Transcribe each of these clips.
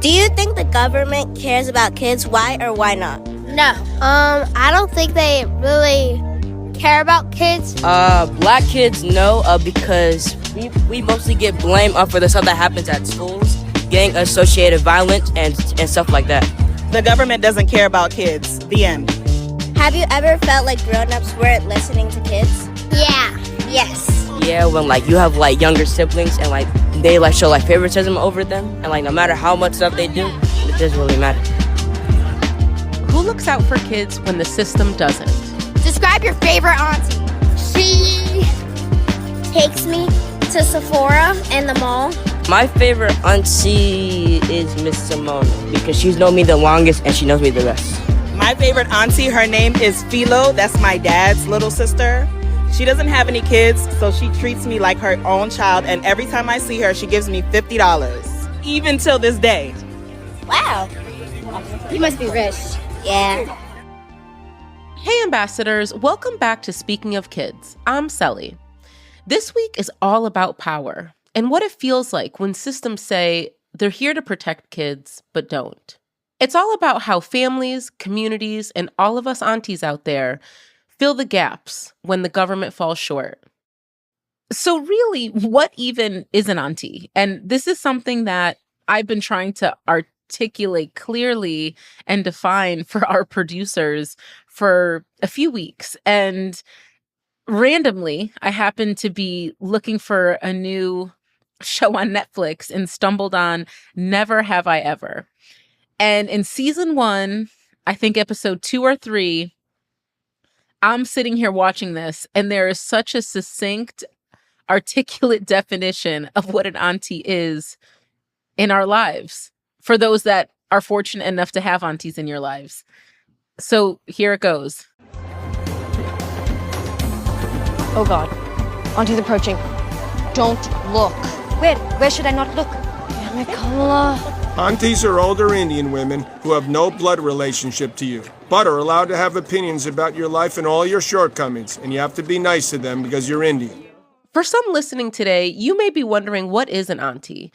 Do you think the government cares about kids? Why or why not? No. I don't think they really care about kids. Black kids, no, because we mostly get blamed for the stuff that happens at schools, gang-associated violence and stuff like that. The government doesn't care about kids. The end. Have you ever felt like grown-ups weren't listening to kids? Yeah. Yes. Yeah, when you have younger siblings and they show favoritism over them, and no matter how much stuff they do, it doesn't really matter. Who looks out for kids when the system doesn't? Describe your favorite auntie. She takes me to Sephora and the mall. My favorite auntie is Miss Simone because she's known me the longest and she knows me the best. My favorite auntie, her name is Philo. That's my dad's little sister. She doesn't have any kids, so she treats me like her own child, and every time I see her, she gives me $50, even till this day. Wow. You must be rich. Yeah. Hey, ambassadors, welcome back to Speaking of Kids. I'm Selley. This week is all about power and what it feels like when systems say they're here to protect kids, but don't. It's all about how families, communities, and all of us aunties out there fill the gaps when the government falls short. So really, what even is an auntie? And this is something that I've been trying to articulate clearly and define for our producers for a few weeks. And randomly, I happened to be looking for a new show on Netflix and stumbled on Never Have I Ever. And in season 1, I think episode 2 or 3, I'm sitting here watching this, and there is such a succinct, articulate definition of what an auntie is in our lives, for those that are fortunate enough to have aunties in your lives. So here it goes. Oh God, auntie's approaching. Don't look. Where should I not look? Damn it, Kamala. Aunties are older Indian women who have no blood relationship to you, but are allowed to have opinions about your life and all your shortcomings, and you have to be nice to them because you're Indian. For some listening today, you may be wondering, what is an auntie?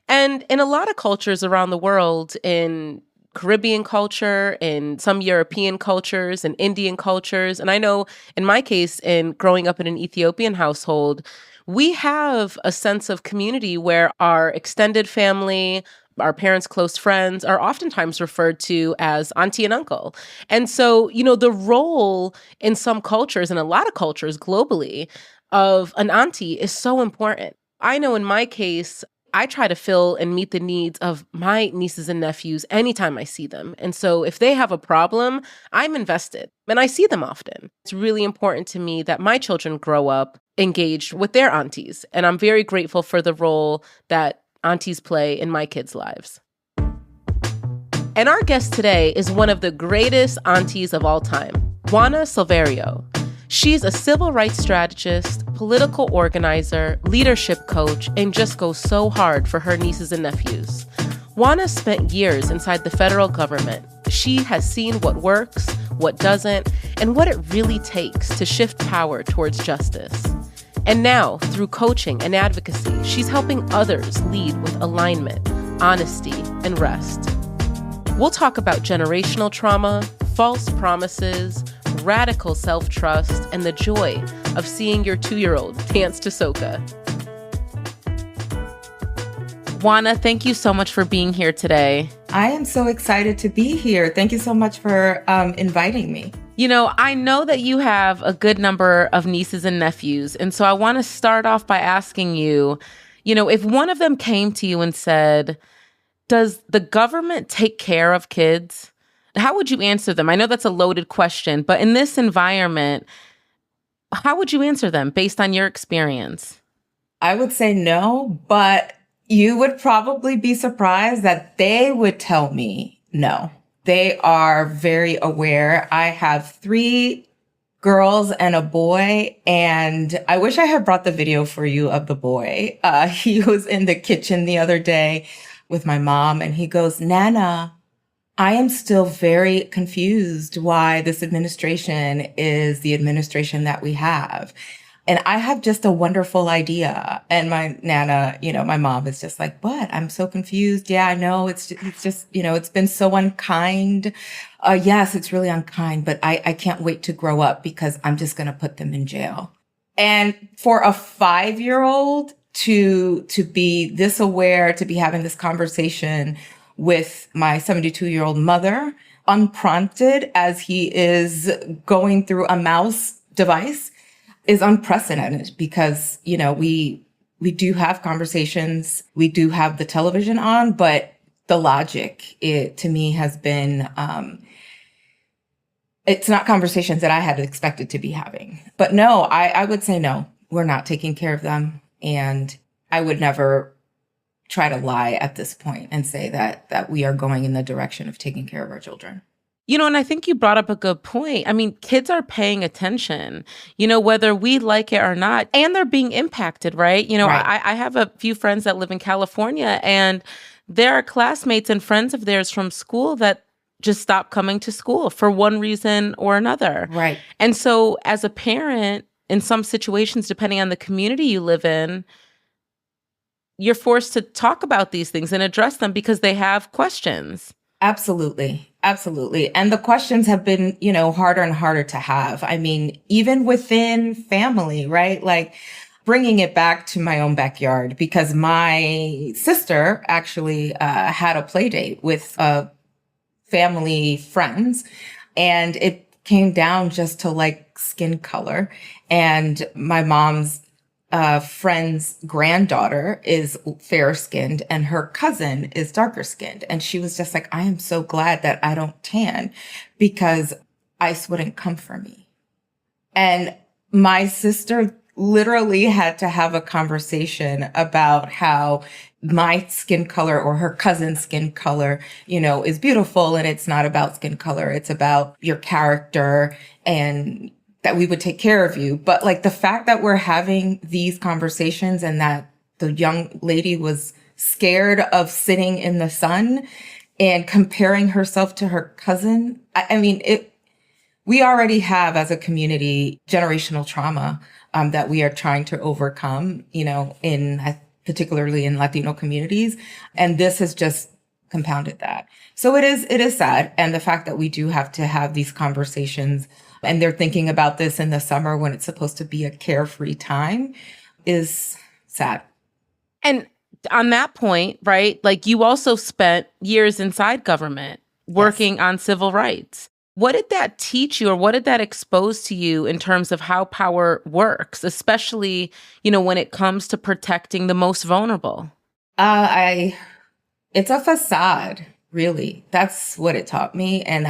And in a lot of cultures around the world, in Caribbean culture, in some European cultures, and Indian cultures, and I know in my case, in growing up in an Ethiopian household, we have a sense of community where our extended family, our parents' close friends are oftentimes referred to as auntie and uncle. And so, the role in some cultures, and a lot of cultures globally, of an auntie is so important. I know in my case, I try to fill and meet the needs of my nieces and nephews anytime I see them. And so if they have a problem, I'm invested and I see them often. It's really important to me that my children grow up engaged with their aunties. And I'm very grateful for the role that aunties play in my kids' lives. And our guest today is one of the greatest aunties of all time, Juana Silverio. She's a civil rights strategist, political organizer, leadership coach, and just goes so hard for her nieces and nephews. Juana spent years inside the federal government. She has seen what works, what doesn't, and what it really takes to shift power towards justice. And now, through coaching and advocacy, she's helping others lead with alignment, honesty, and rest. We'll talk about generational trauma, false promises, radical self-trust, and the joy of seeing your 2-year-old dance to soca. Juana, thank you so much for being here today. I am so excited to be here. Thank you so much for inviting me. I know that you have a good number of nieces and nephews, and so I want to start off by asking you, if one of them came to you and said, does the government take care of kids? How would you answer them? I know that's a loaded question, but in this environment, how would you answer them based on your experience? I would say no, but you would probably be surprised that they would tell me no. They are very aware. I have 3 girls and a boy, and I wish I had brought the video for you of the boy. He was in the kitchen the other day with my mom, and he goes, "Nana, I am still very confused why this administration is the administration that we have." And I have just a wonderful idea. And my Nana, my mom is just like, what? I'm so confused. Yeah, I know. It's just, it's been so unkind. Yes, it's really unkind, but I can't wait to grow up because I'm just going to put them in jail. And for a 5-year-old to be this aware, to be having this conversation with my 72-year-old mother, unprompted as he is going through a mouse device, is unprecedented because, we do have conversations, we do have the television on, but the logic, to me has been, it's not conversations that I had expected to be having. But no, I would say no, we're not taking care of them. And I would never try to lie at this point and say that we are going in the direction of taking care of our children. And I think you brought up a good point. I mean, kids are paying attention, whether we like it or not, and they're being impacted, right? Right. I have a few friends that live in California, and there are classmates and friends of theirs from school that just stopped coming to school for one reason or another. Right. And so as a parent, in some situations, depending on the community you live in, you're forced to talk about these things and address them because they have questions. Absolutely. Absolutely. And the questions have been, harder and harder to have. I mean, even within family, right? Like bringing it back to my own backyard, because my sister actually had a play date with family friends, and it came down just to like skin color. And my mom's friend's granddaughter is fair skinned and her cousin is darker skinned. And she was just like, I am so glad that I don't tan because ice wouldn't come for me. And my sister literally had to have a conversation about how my skin color or her cousin's skin color, is beautiful. And it's not about skin color. It's about your character and that we would take care of you. But like the fact that we're having these conversations and that the young lady was scared of sitting in the sun and comparing herself to her cousin. We already have as a community generational trauma that we are trying to overcome, particularly in Latino communities. And this has just compounded that. So it is sad. And the fact that we do have to have these conversations and they're thinking about this in the summer when it's supposed to be a carefree time is sad. And on that point, right, like you also spent years inside government working on civil rights. What did that teach you or what did that expose to you in terms of how power works, especially, when it comes to protecting the most vulnerable? It's a facade, really. That's what it taught me. And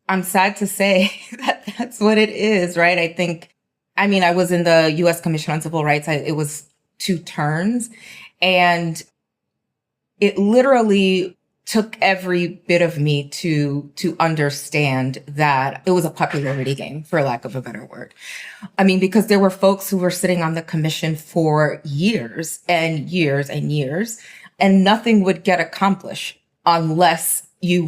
I'm sad to say that that's what it is, right? I was in the U.S. Commission on Civil Rights. It was 2 terms, and it literally took every bit of me to understand that it was a popularity game, for lack of a better word. Because there were folks who were sitting on the commission for years and years and years, and nothing would get accomplished unless you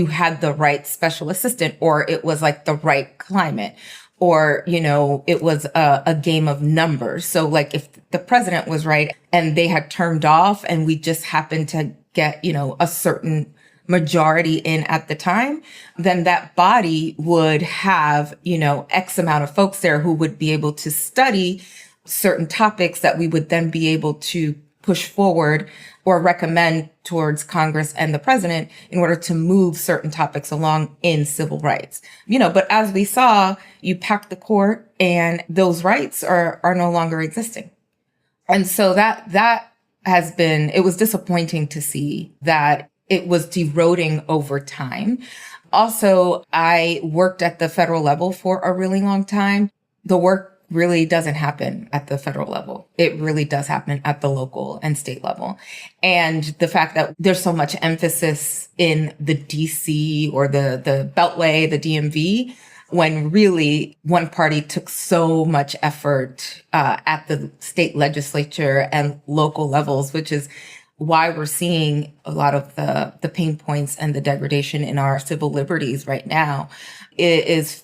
had the right special assistant, or it was like the right climate, or, it was a game of numbers. So like if the president was right and they had turned off and we just happened to get, a certain majority in at the time, then that body would have, X amount of folks there who would be able to study certain topics that we would then be able to push forward or recommend towards Congress and the president in order to move certain topics along in civil rights. But as we saw, you pack the court and those rights are no longer existing. And so that has been, it was disappointing to see that it was eroding over time. Also, I worked at the federal level for a really long time. The work really doesn't happen at the federal level. It really does happen at the local and state level. And the fact that there's so much emphasis in the DC or the Beltway, the DMV, when really one party took so much effort at the state legislature and local levels, which is why we're seeing a lot of the pain points and the degradation in our civil liberties right now. It is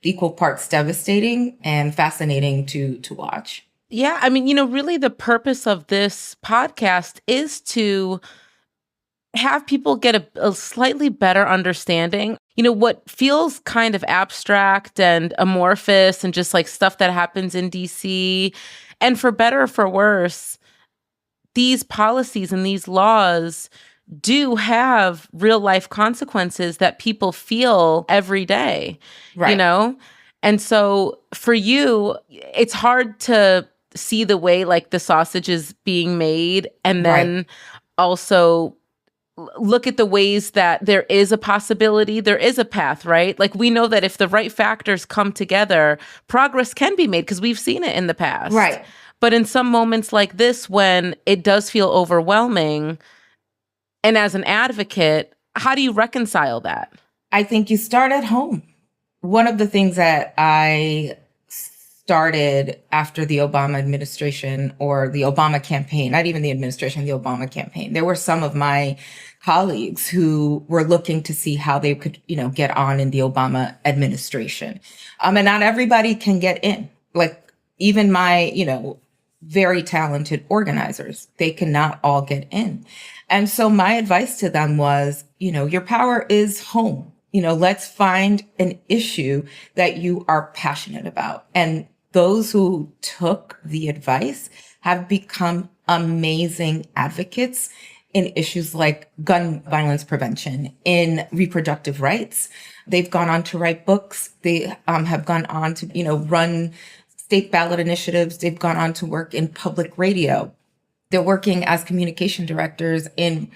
equal parts devastating and fascinating to watch. Yeah, I mean, really the purpose of this podcast is to have people get a slightly better understanding. What feels kind of abstract and amorphous and just like stuff that happens in DC. And for better or for worse, these policies and these laws do have real life consequences that people feel every day, Right. And so for you, it's hard to see the way like the sausage is being made and then also look at the ways that there is a possibility, there is a path, right? Like we know that if the right factors come together, progress can be made because we've seen it in the past. Right. But in some moments like this, when it does feel overwhelming, and as an advocate, how do you reconcile that? I think you start at home. One of the things that I started after the Obama administration or the Obama campaign, not even the administration, the Obama campaign, there were some of my colleagues who were looking to see how they could, get on in the Obama administration. And not everybody can get in. Like even my, very talented organizers, they cannot all get in. And so my advice to them was, your power is home. Let's find an issue that you are passionate about. And those who took the advice have become amazing advocates in issues like gun violence prevention, in reproductive rights. They've gone on to write books. They have gone on to, run state ballot initiatives. They've gone on to work in public radio. They're working as communication directors in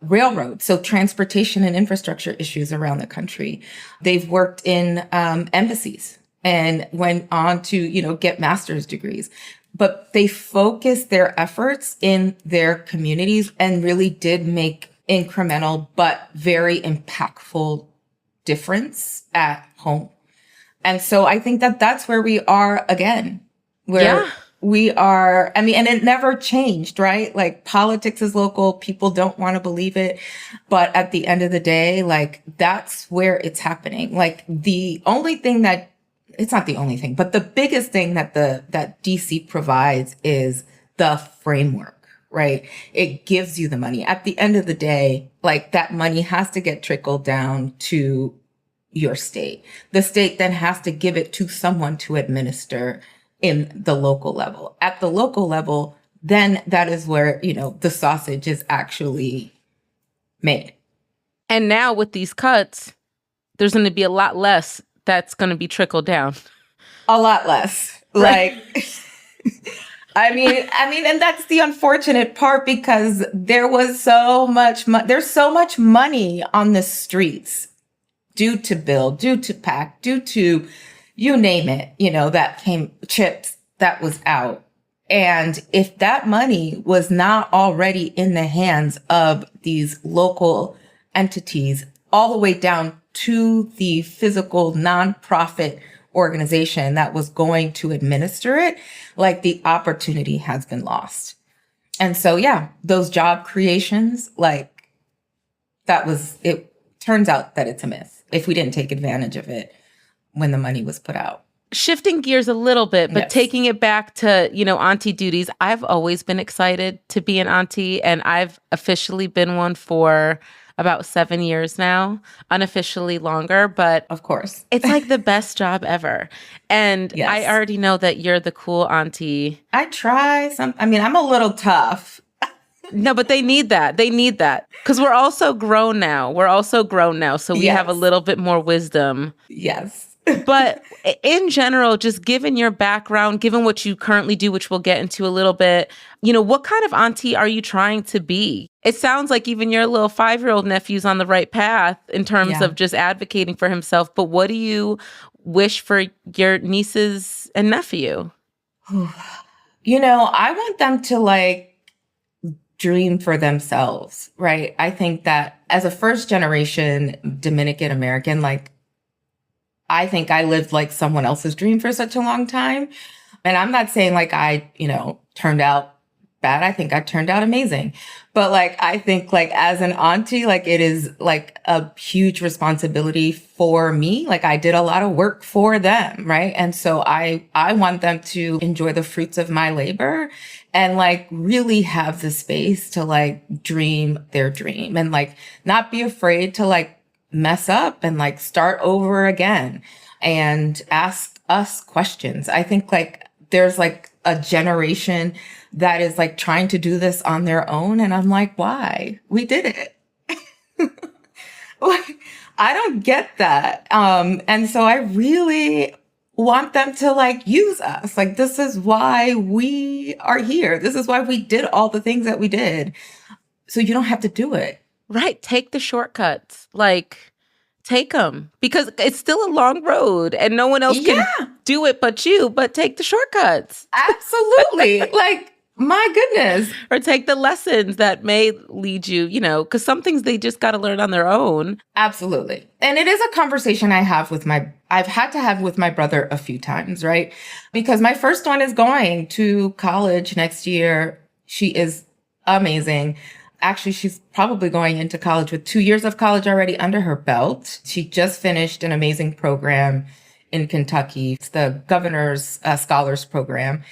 railroads, so transportation and infrastructure issues around the country. They've worked in embassies and went on to, get master's degrees. But they focused their efforts in their communities and really did make incremental but very impactful difference at home. And so I think that that's where we are again, where we are, and it never changed, right? Like politics is local. People don't want to believe it. But at the end of the day, like that's where it's happening. Like the only thing that, it's not the only thing, but the biggest thing that that DC provides is the framework, right? It gives you the money. At the end of the day, like that money has to get trickled down to your state. The state then has to give it to someone to administer in the local level. At the local level, then that is where, the sausage is actually made. And now with these cuts, there's going to be a lot less that's going to be trickled down. A lot less. Right. Like, and that's the unfortunate part because there was so much, there's so much money on the streets due to bill, due to PAC, due to you name it, that came chips that was out. And if that money was not already in the hands of these local entities, all the way down to the physical nonprofit organization that was going to administer it, like the opportunity has been lost. And so, those job creations, like it turns out that it's a myth if we didn't take advantage of it when the money was put out. Shifting gears a little bit, but Yes. taking it back to, auntie duties. I've always been excited to be an auntie, and I've officially been one for about 7 years now, unofficially longer, but Of course. it's like the best job ever. And Yes. I already know that you're the cool auntie. I try I'm a little tough. No, but they need that. They need that. Because we're also grown now. So we have a Yes. little bit more wisdom. Yes. But in general, just given your background, given what you currently do, which we'll get into a little bit, what kind of auntie are you trying to be? It sounds like even your little 5-year-old nephew's on the right path in terms of just advocating for himself. But what do you wish for your nieces and nephew? I want them to dream for themselves, right? I think that as a first generation Dominican American, I think I lived like someone else's dream for such a long time. And I'm not saying I, turned out bad. I think I turned out amazing. But like, I think like as an auntie, like it is like a huge responsibility for me. Like I did a lot of work for them, right? And so I want them to enjoy the fruits of my labor and like really have the space to like dream their dream and like not be afraid to like mess up and like start over again and ask us questions. I think like there's like a generation that is like trying to do this on their own. And I'm like, why? We did it. Like, I don't get that. And so I really want them to like use us. Like, this is why we are here. This is why we did all the things that we did. So you don't have to do it. Right. Take the shortcuts. Like, take them because it's still a long road and no one else can do it but you, but take the shortcuts. Absolutely. Like, my goodness. Or take the lessons that may lead you, you know, because some things they just got to learn on their own. Absolutely. And it is a conversation I've had to have with my brother a few times, right? Because my first one is going to college next year. She is amazing. Actually, she's probably going into college with 2 years of college already under her belt. She just finished an amazing program in Kentucky. It's the governor's scholars program.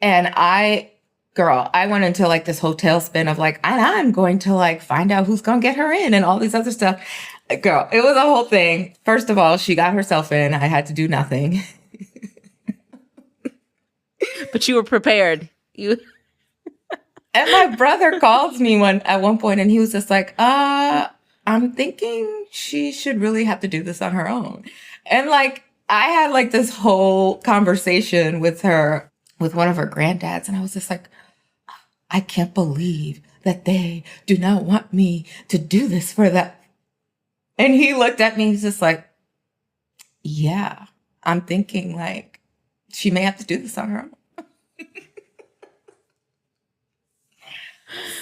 And I went into like this hotel spin of like, I'm going to like find out who's going to get her in and all these other stuff. Girl, it was a whole thing. First of all, she got herself in. I had to do nothing. But you were prepared. And my brother calls me at one point and he was just like, I'm thinking she should really have to do this on her own. And like, I had like this whole conversation with her, with one of her granddads. And I was just like, I can't believe that they do not want me to do this for them. And he looked at me, he's just like, yeah, I'm thinking like she may have to do this on her own.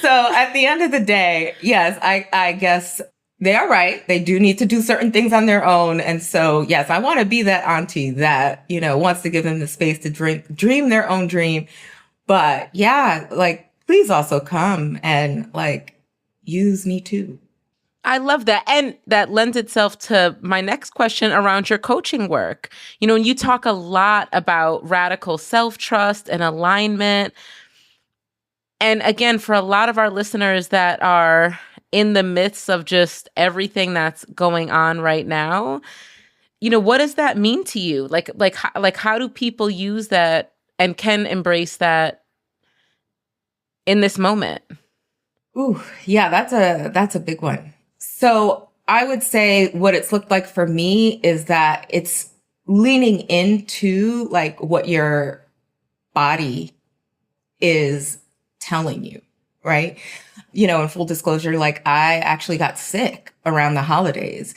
So at the end of the day, yes, I guess they are right. They do need to do certain things on their own. And so, yes, I want to be that auntie that, you know, wants to give them the space to dream their own dream. But yeah, like, please also come and like use me too. I love that. And that lends itself to my next question around your coaching work. You know, you talk a lot about radical self-trust and alignment. And again, for a lot of our listeners that are in the midst of just everything that's going on right now, you know, what does that mean to you? Like how do people use that and can embrace that in this moment? Ooh, yeah, that's a big one. So I would say what it's looked like for me is that it's leaning into like what your body is telling you, right? You know, in full disclosure, like I actually got sick around the holidays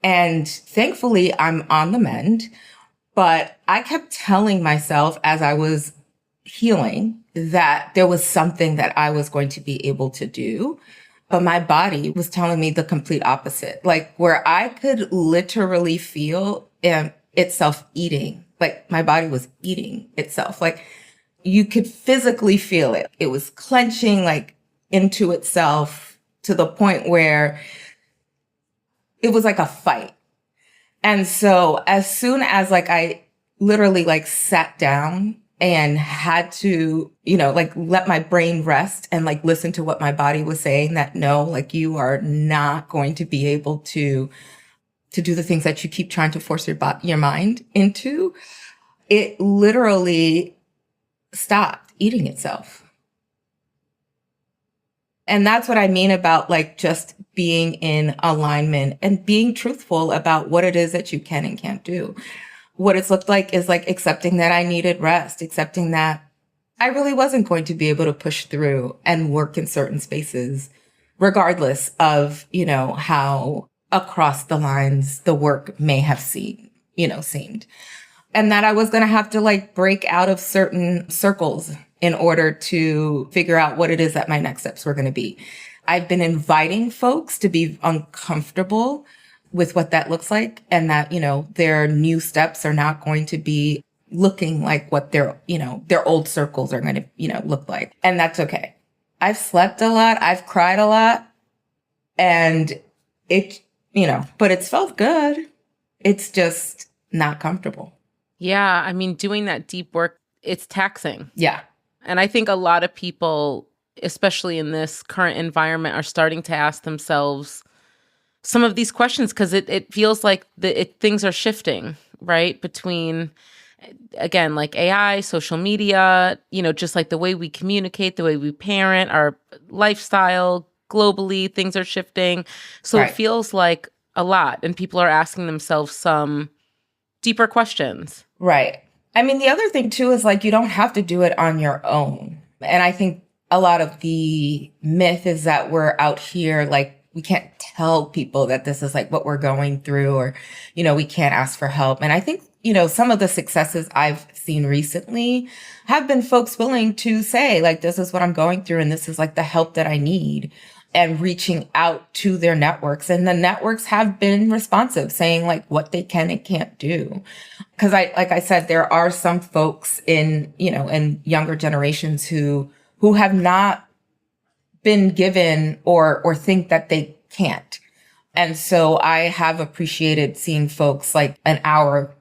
and thankfully I'm on the mend, but I kept telling myself as I was healing that there was something that I was going to be able to do. But my body was telling me the complete opposite, like where I could literally feel itself eating, like my body was eating itself. Like you could physically feel it. It was clenching like into itself to the point where it was like a fight. And so as soon as like I literally like sat down and had to, you know, like let my brain rest and like listen to what my body was saying that no, like you are not going to be able to do the things that you keep trying to force your mind into, it literally stopped eating itself. And that's what I mean about like just being in alignment and being truthful about what it is that you can and can't do. What it's looked like is like accepting that I needed rest, accepting that I really wasn't going to be able to push through and work in certain spaces, regardless of, you know, how across the lines the work may have seemed. And that I was going to have to like break out of certain circles in order to figure out what it is that my next steps were going to be. I've been inviting folks to be uncomfortable with what that looks like and that, you know, their new steps are not going to be looking like what their old circles are going to, look like. And that's okay. I've slept a lot. I've cried a lot, and but it's felt good. It's just not comfortable. Yeah. I mean, doing that deep work, it's taxing. Yeah. And I think a lot of people, especially in this current environment, are starting to ask themselves some of these questions because it feels like things are shifting, right? Between, again, like AI, social media, just like the way we communicate, the way we parent, our lifestyle, globally, things are shifting. So Right. It feels like a lot. And people are asking themselves some deeper questions. Right. I mean, the other thing too is like, you don't have to do it on your own. And I think a lot of the myth is that we're out here, like, we can't tell people that this is like what we're going through, or, we can't ask for help. And I think, some of the successes I've seen recently have been folks willing to say, like, this is what I'm going through, and this is like the help that I need, and reaching out to their networks. And the networks have been responsive, saying like what they can and can't do. Because like I said, there are some folks in younger generations who have not been given or think that they can't. And so I have appreciated seeing folks like in our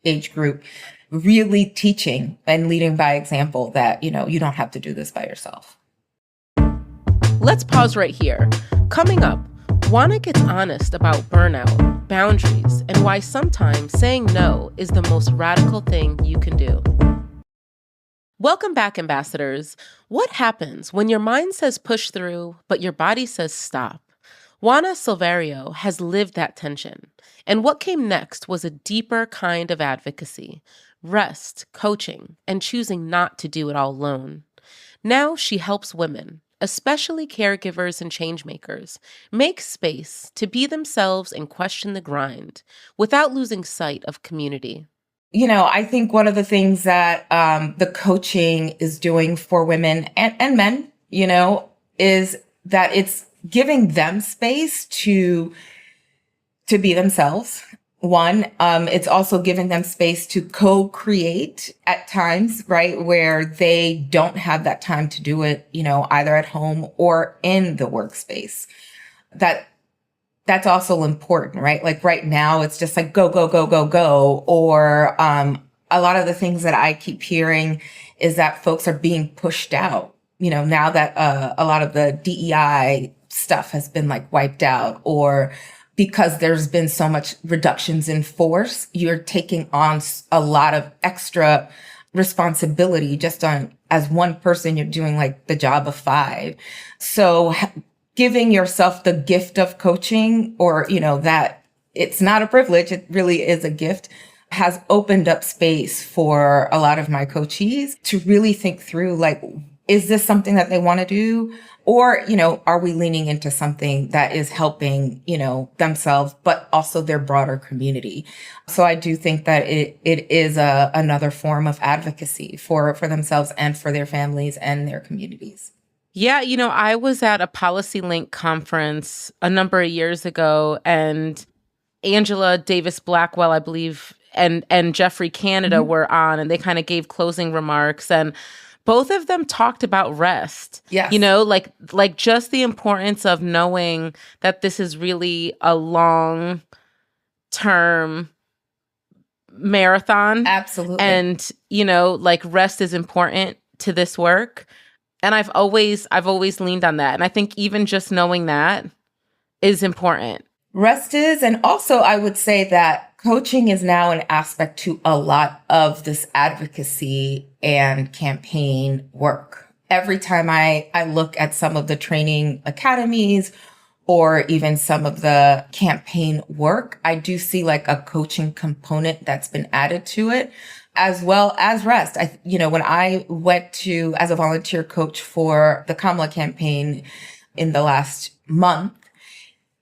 age group really teaching and leading by example that, you don't have to do this by yourself. Let's pause right here. Coming up, Juana gets honest about burnout, boundaries, and why sometimes saying no is the most radical thing you can do. Welcome back, ambassadors. What happens when your mind says push through, but your body says stop? Juana Silverio has lived that tension. And what came next was a deeper kind of advocacy, rest, coaching, and choosing not to do it all alone. Now she helps women, especially caregivers and changemakers, make space to be themselves and question the grind without losing sight of community. I think one of the things that the coaching is doing for women and men, is that it's giving them space to be themselves. One, it's also giving them space to co-create at times, right, where they don't have that time to do it, either at home or in the workspace. That's also important, right? Like right now, it's just like go, go, go, go, go. Or a lot of the things that I keep hearing is that folks are being pushed out, now that a lot of the DEI stuff has been like wiped out, or because there's been so much reductions in force, you're taking on a lot of extra responsibility just on as one person, you're doing like the job of 5. So giving yourself the gift of coaching, or, that it's not a privilege, it really is a gift, has opened up space for a lot of my coachees to really think through, like, is this something that they want to do? Or, are we leaning into something that is helping, themselves, but also their broader community? So I do think that it is another form of advocacy for themselves and for their families and their communities. Yeah, I was at a Policy Link conference a number of years ago, and Angela Davis Blackwell, I believe, and Jeffrey Canada were on, and they kind of gave closing remarks, and both of them talked about rest. Yes. Like just the importance of knowing that this is really a long-term marathon. Absolutely. And, like rest is important to this work. And I've always leaned on that. And I think even just knowing that is important. Rest is, and also I would say that coaching is now an aspect to a lot of this advocacy and campaign work. Every time I look at some of the training academies or even some of the campaign work, I do see like a coaching component that's been added to it, as well as rest. When I went to as a volunteer coach for the Kamala campaign in the last month,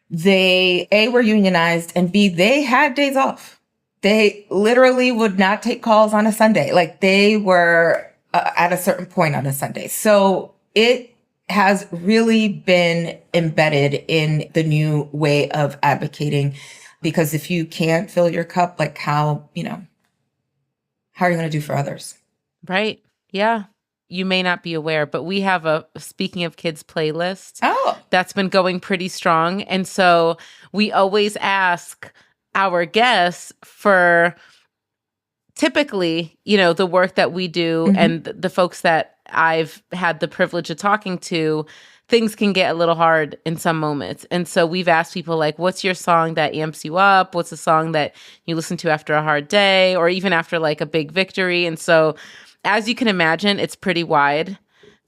they A, were unionized, and B, they had days off. They literally would not take calls on a Sunday. Like they were at a certain point on a Sunday. So it has really been embedded in the new way of advocating, because if you can't fill your cup, like how how are you going to do for others? Right. Yeah. You may not be aware, but we have a Speaking of Kids playlist that's been going pretty strong. And so we always ask our guests for typically, the work that we do and the folks that I've had the privilege of talking to, things can get a little hard in some moments. And so we've asked people like, what's your song that amps you up? What's a song that you listen to after a hard day or even after like a big victory? And so as you can imagine, it's pretty wide.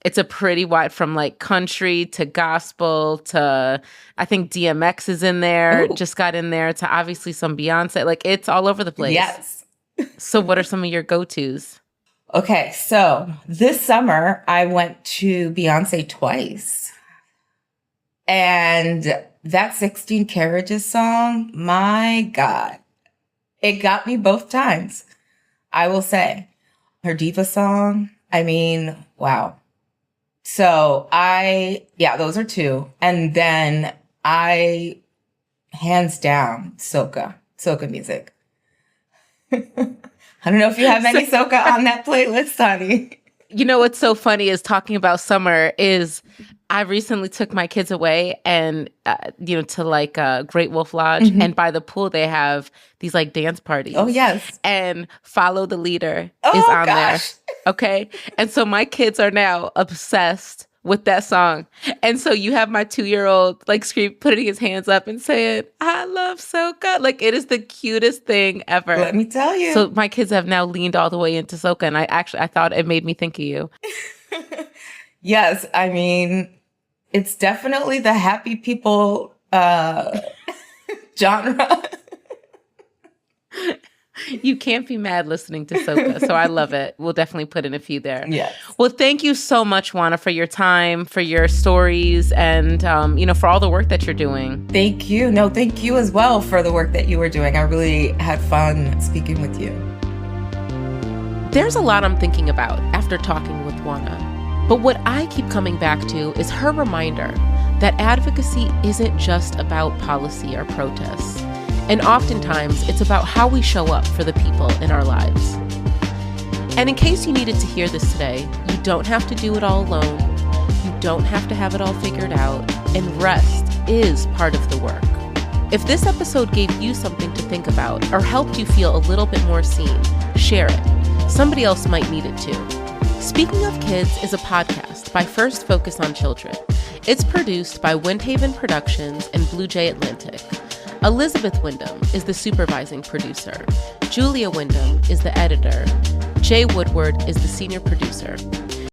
It's a pretty wide from like country to gospel to, I think DMX is in there, just got in there, to obviously some Beyonce. Like it's all over the place. Yes. So what are some of your go-tos? Okay, so this summer I went to Beyonce twice. And that 16 Carriages song, my God, it got me both times, I will say. Her Diva song, I mean, wow. So those are two. And then hands down, soca music. I don't know if you have any soca on that playlist, honey. What's so funny is talking about summer is I recently took my kids away and, to like Great Wolf Lodge. And by the pool, they have these like dance parties. Oh, yes. And Follow the Leader is on there. Okay. And so my kids are now obsessed with that song. And so you have my 2-year-old like putting his hands up and saying, I love soca. Like it is the cutest thing ever. Let me tell you. So my kids have now leaned all the way into soca. And I thought it made me think of you. Yes. I mean, it's definitely the happy people genre. You can't be mad listening to soca, so I love it. We'll definitely put in a few there. Yes. Well, thank you so much, Juana, for your time, for your stories, and for all the work that you're doing. Thank you. No, thank you as well for the work that you were doing. I really had fun speaking with you. There's a lot I'm thinking about after talking with Juana, but what I keep coming back to is her reminder that advocacy isn't just about policy or protests. And oftentimes, it's about how we show up for the people in our lives. And in case you needed to hear this today, you don't have to do it all alone. You don't have to have it all figured out. And rest is part of the work. If this episode gave you something to think about or helped you feel a little bit more seen, share it. Somebody else might need it too. Speaking of Kids is a podcast by First Focus on Children. It's produced by Windhaven Productions and Blue Jay Atlantic. Elizabeth Wyndham is the supervising producer. Julia Wyndham is the editor. Jay Woodward is the senior producer.